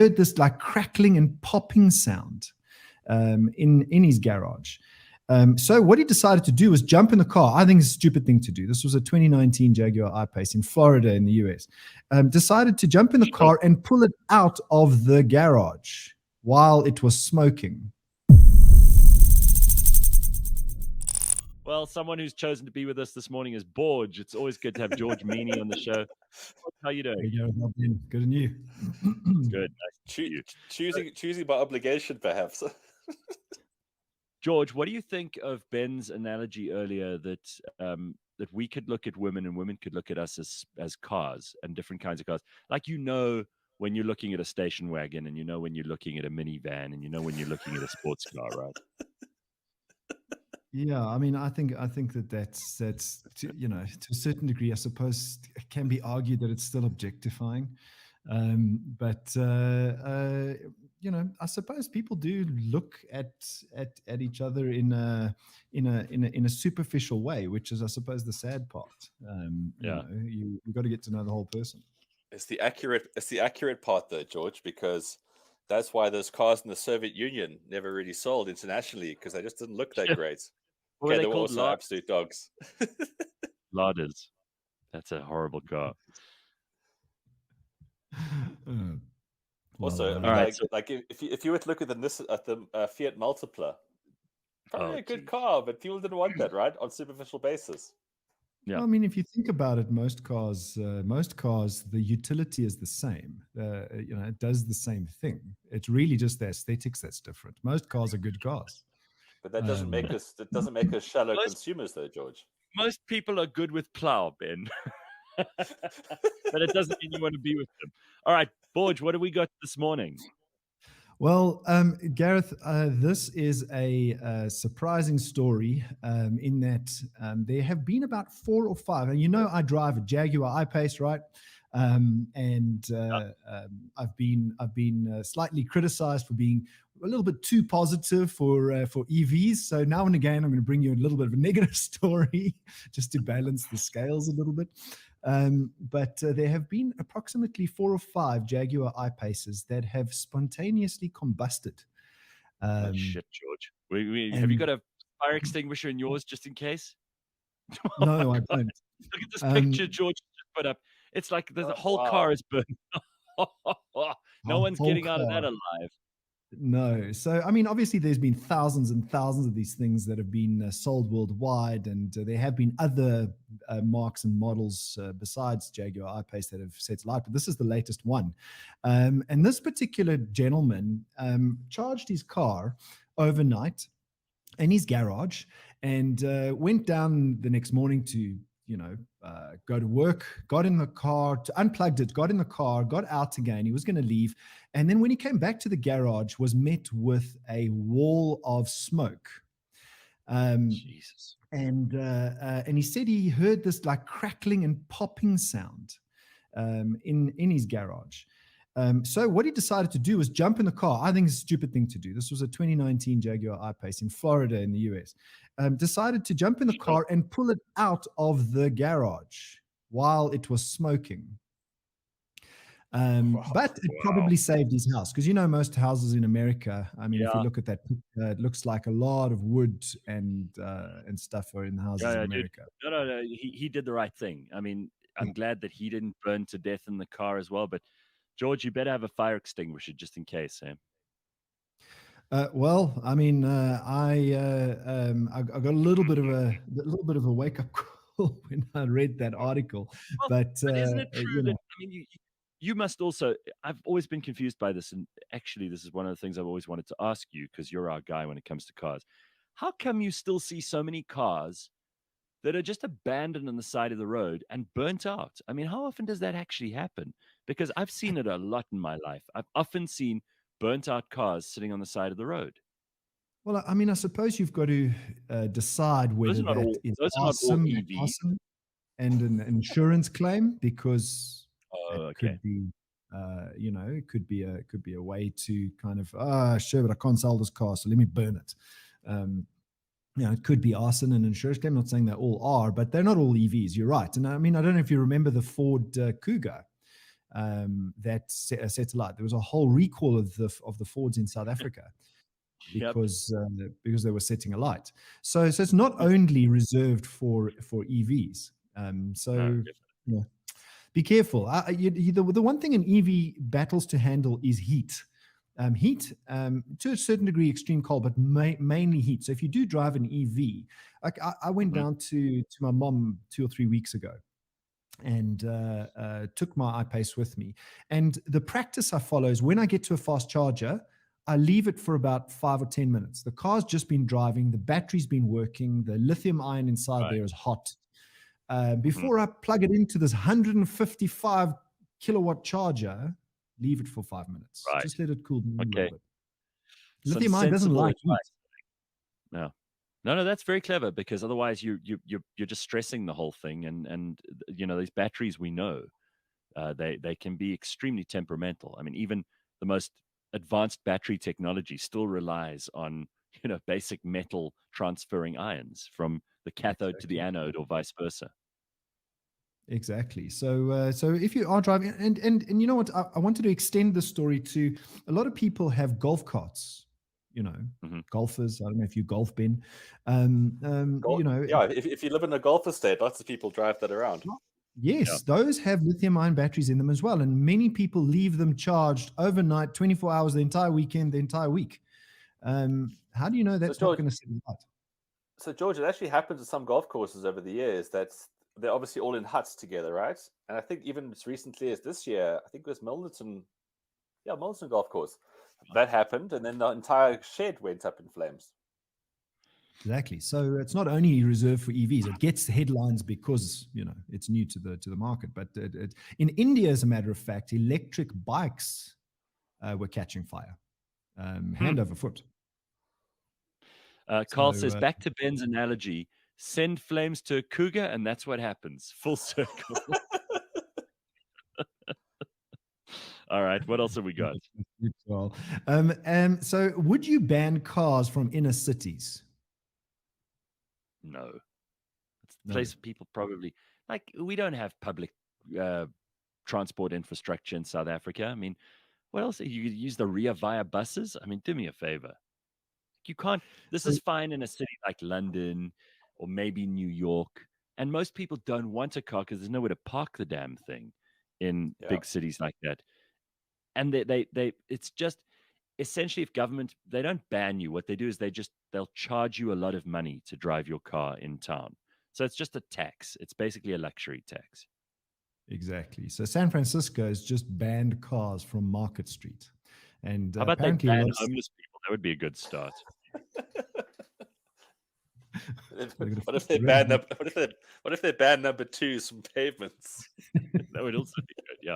heard this like crackling and popping sound in his garage. So what he decided to do was jump in the car. I think it's a stupid thing to do. This was a 2019 Jaguar I-Pace in Florida in the US. Decided to jump in the car and pull it out of the garage while it was smoking. Well, someone who's chosen to be with us this morning is Borge. It's always good to have George Mienie on the show. How are you doing? There you go, good and you. Good. Nice to meet you. Choosing by obligation, perhaps. George, what do you think of Ben's analogy earlier that that we could look at women and women could look at us as cars and different kinds of cars? Like, when you're looking at a station wagon, and when you're looking at a minivan, and when you're looking at a sports car, right? Yeah, I mean, I think that's to a certain degree, I suppose, it can be argued that it's still objectifying, but I suppose people do look at each other in a superficial way, which is, I suppose, the sad part. You've got to get to know the whole person. It's the accurate part, though, George, because that's why those cars in the Soviet Union never really sold internationally, because they just didn't look that great. What they were were called? also absolute dogs. Larders. That's a horrible car. Also, if you were to look at the Fiat Multipla, probably a good car, but people didn't want that, right? On superficial basis. Yeah. Well, I mean, if you think about it, most cars, the utility is the same. It does the same thing. It's really just the aesthetics that's different. Most cars are good cars. But that doesn't make us. That doesn't make us shallow consumers, though, George. Most people are good with plow, Ben. But it doesn't mean you want to be with them. All right, Borge, what do we got this morning? Well, Gareth, this is a surprising story in that there have been about 4 or 5, and I drive a Jaguar I-Pace, right? I've been slightly criticized for being a little bit too positive for EVs. So now and again, I'm going to bring you a little bit of a negative story just to balance the scales a little bit. But there have been approximately 4 or 5 Jaguar I-Paces that have spontaneously combusted. Shit, George. Have you got a fire extinguisher in yours just in case? No, I don't. Look at this picture George just put up. It's like the whole car is burned. No one's getting out of that alive. No. So, I mean, obviously there's been thousands and thousands of these things that have been sold worldwide, and there have been other marques and models besides Jaguar I-Pace that have set light, but this is the latest one. And this particular gentleman charged his car overnight in his garage and went down the next morning to go to work, got in the car, unplugged it, got in the car, got out again. He was going to leave. And then when he came back to the garage, was met with a wall of smoke. Jesus. And he said he heard this like crackling and popping sound in his garage. So what he decided to do was jump in the car. I think it's a stupid thing to do. This was a 2019 Jaguar I-Pace in Florida in the US. Decided to jump in the car and pull it out of the garage while it was smoking. But it probably saved his house, because most houses in America, I mean, if you look at that picture, it looks like a lot of wood and stuff are in the houses in America. Dude. No. He did the right thing. I mean, I'm glad that he didn't burn to death in the car as well. But George, you better have a fire extinguisher just in case, Sam. Well, I mean, I got a little bit of a wake up call when I read that article. Well, but isn't it true that, I mean, you must also, I've always been confused by this, and actually this is one of the things I've always wanted to ask you, because you're our guy when it comes to cars. How come you still see so many cars that are just abandoned on the side of the road and burnt out? I mean, how often does that actually happen? Because I've seen it a lot in my life. I've often seen burnt out cars sitting on the side of the road. Well, I mean, I suppose you've got to decide whether that is awesome and an insurance claim, because it could be, it could be a way to kind of, sure, but I can't sell this car, so let me burn it. It could be arson and insurance claim. I'm not saying they all are, but they're not all EVs. You're right. And I mean, I don't know if you remember the Ford Cougar. that set alight. There was a whole recall of the Fords in South Africa Yep. because they were setting alight. So it's not only reserved for EVs. No, Be careful. The one thing an EV battles to handle is heat. Heat, to a certain degree, extreme cold, but mainly heat. So if you do drive an EV, like I went down to my mom 2 or 3 weeks ago and took my iPace with me. And the practice I follow is when I get to a fast charger, I leave it for about 5 or 10 minutes. The car's just been driving, the battery's been working, the lithium ion inside there is hot. Before I plug it into this 155 kilowatt charger, leave it for 5 minutes. Right. Just let it cool down a little bit. Some Lithium ion doesn't sensible like heat. advice. No, that's very clever, because otherwise you're just stressing the whole thing, and these batteries, we know they can be extremely temperamental. I mean, even the most advanced battery technology still relies on basic metal transferring ions from the cathode to the anode, or vice versa. Exactly. So if you are driving, and you know what, I wanted to extend the story to a lot of people have golf carts. Golfers. I don't know if you golf, Ben. If you live in a golf estate, lots of people drive that around. Yes, those have lithium-ion batteries in them as well, and many people leave them charged overnight, 24 hours, the entire weekend, the entire week. How do you know that's not going to sit out? So, George, it actually happens at some golf courses over the years that they're obviously all in huts together, right? And I think even as recently as this year, I think it was Milnerton Golf Course, that happened, and then the entire shed went up in flames. Exactly. So it's not only reserved for EVs; it gets headlines because it's new to the market. But in India, as a matter of fact, electric bikes were catching fire, hand over foot. Carl says, back to Ben's analogy: send flames to a cougar, and that's what happens. Full circle. All right, what else have we got? So would you ban cars from inner cities? No. It's the place people probably, like, we don't have public transport infrastructure in South Africa. I mean, what else? You use the Ria Vaya buses? I mean, do me a favor. You can't. This is fine in a city like London or maybe New York. And most people don't want a car because there's nowhere to park the damn thing in big cities like that. And it's just essentially, if government, they don't ban you. What they do is they'll charge you a lot of money to drive your car in town. So it's just a tax. It's basically a luxury tax. Exactly. So San Francisco has just banned cars from Market Street. And how about they ban homeless people? That would be a good start. What if they ban number twos from pavements? That would also be good. Yeah,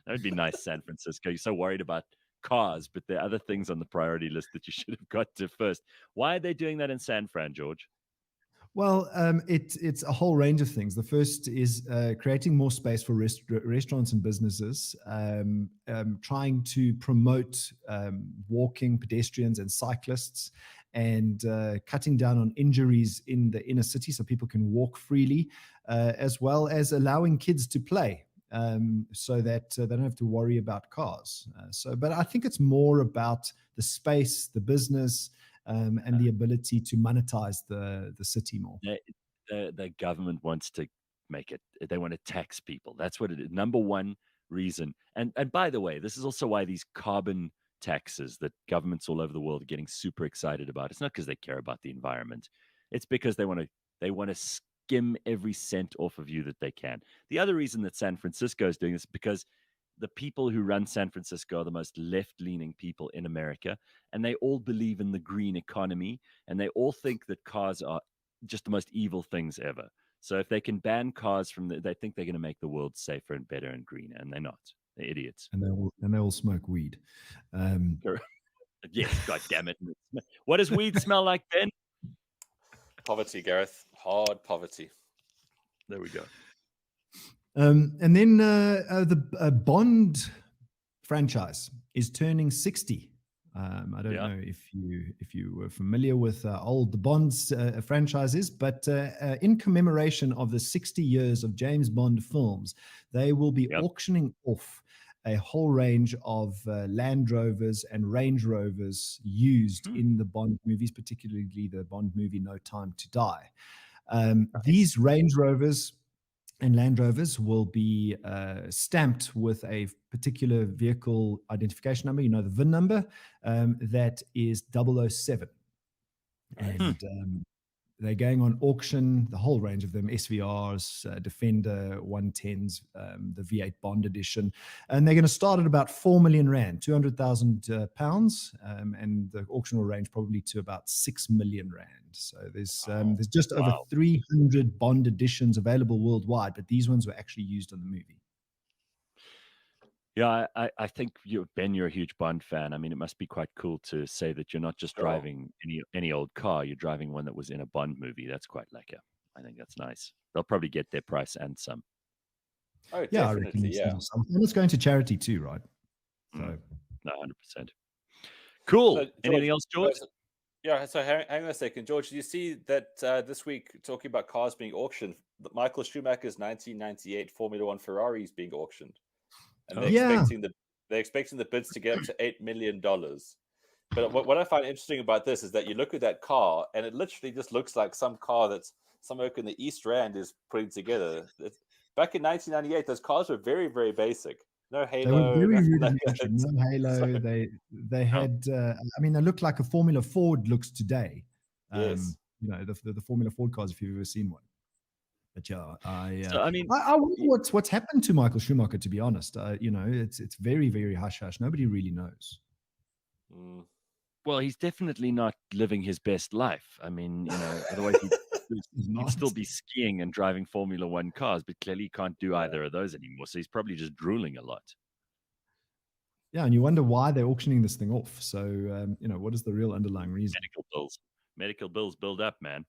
that would be nice. San Francisco. You're so worried about cars, but there are other things on the priority list that you should have got to first. Why are they doing that in San Fran, George? Well, it's a whole range of things. The first is creating more space for restaurants and businesses, trying to promote walking, pedestrians and cyclists, and cutting down on injuries in the inner city so people can walk freely, as well as allowing kids to play so that they don't have to worry about cars. But I think it's more about the space, the business, and the ability to monetize the city more. The government wants to make it. They want to tax people. That's what it is. Number one reason. And by the way, this is also why these carbon taxes that governments all over the world are getting super excited about. It's not because they care about the environment. It's because they want to skim every cent off of you that they can. The other reason that San Francisco is doing this is because the people who run San Francisco are the most left-leaning people in America, and they all believe in the green economy, and they all think that cars are just the most evil things ever. So if they can ban cars they think they're going to make the world safer and better and greener, and they're not. They're idiots. And they all smoke weed. Yes, God damn it. What does weed smell like, Ben? Poverty, Gareth. Hard poverty. There we go. And then the Bond franchise is turning 60. I don't know if you were familiar with old Bond's franchises, but in commemoration of the 60 years of James Bond films, they will be auctioning off a whole range of Land Rovers and Range Rovers used in the Bond movies, particularly the Bond movie No Time to Die. These Range Rovers and Land Rovers will be stamped with a particular vehicle identification number, the VIN number, that is 007. And they're going on auction, the whole range of them, SVRs, Defender 110s, the V8 Bond Edition. And they're going to start at about 4 million Rand, 200,000 pounds, and the auction will range probably to about 6 million Rand. So there's just over 300 Bond editions available worldwide, but these ones were actually used on the movie. Yeah, I think Ben, you're a huge Bond fan. I mean, it must be quite cool to say that you're not just driving any old car, you're driving one that was in a Bond movie. That's quite lekker. I think that's nice. They'll probably get their price and some. Oh, yeah, definitely, yeah. And it's going to charity too, right? So, no, 100%. Cool. So, George, anything else, George? Yeah, so hang on a second. George, did you see that this week, talking about cars being auctioned, Michael Schumacher's 1998 Formula One Ferrari is being auctioned? And they're expecting the bids to get up to $8 million. But what I find interesting about this is that you look at that car, and it literally just looks like some car that's some oak in the East Rand is putting together. Back in 1998, those cars were very, very basic. No halo. They were very rudimentary. No halo. They had. I mean, they looked like a Formula Ford looks today. Yes. The Formula Ford cars, if you've ever seen one. But yeah, I wonder what's happened to Michael Schumacher. To be honest, it's very, very hush hush. Nobody really knows. Well, he's definitely not living his best life. I mean, otherwise he'd still be skiing and driving Formula One cars, but clearly he can't do either of those anymore. So he's probably just drooling a lot. Yeah, and you wonder why they're auctioning this thing off. So, what is the real underlying reason? Medical bills build up, man.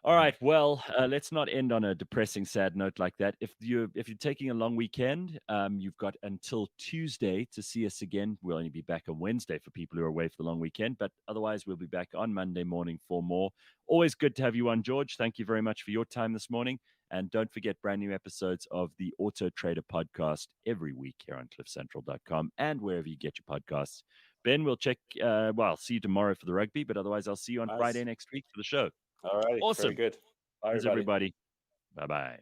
All right. Well, let's not end on a depressing, sad note like that. If you're taking a long weekend, you've got until Tuesday to see us again. We'll only be back on Wednesday for people who are away for the long weekend, but otherwise we'll be back on Monday morning for more. Always good to have you on, George. Thank you very much for your time this morning. And don't forget brand new episodes of the AutoTrader podcast every week here on cliffcentral.com and wherever you get your podcasts. Ben, we'll check. I'll see you tomorrow for the rugby, but otherwise I'll see you on Friday next week for the show. All right. Awesome. Very good. Bye, everybody. Bye-bye.